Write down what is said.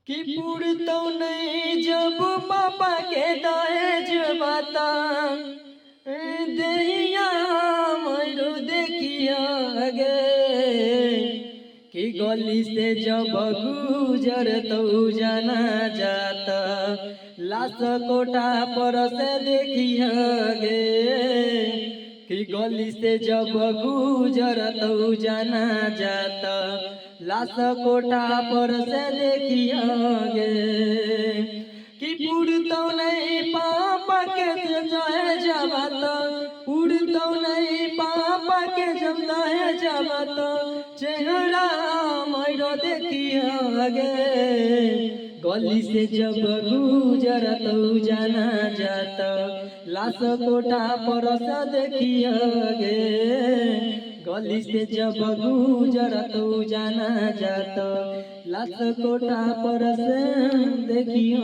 कि पुरतो नहीं जब पापा के दहेज बता दहिया मरो देखिया गे कि गली से जब गुजर तो जाना जाता लाश कोठा पर से देखिया गे कि गली से जब गुजर तो जाना जाता लाश कोठा पर से देखिया गे कि पुरतो नहीं पापा के जाए जावत पुरतो नहीं पापा के जब जाए जावत चेहरा मरो देखिया गे गली से जब गुजर तो जाना जाता लाश कोठा पर से देखिया गे गली से जब गुजर तो जाना जाता लाश कोठा पर से देखिया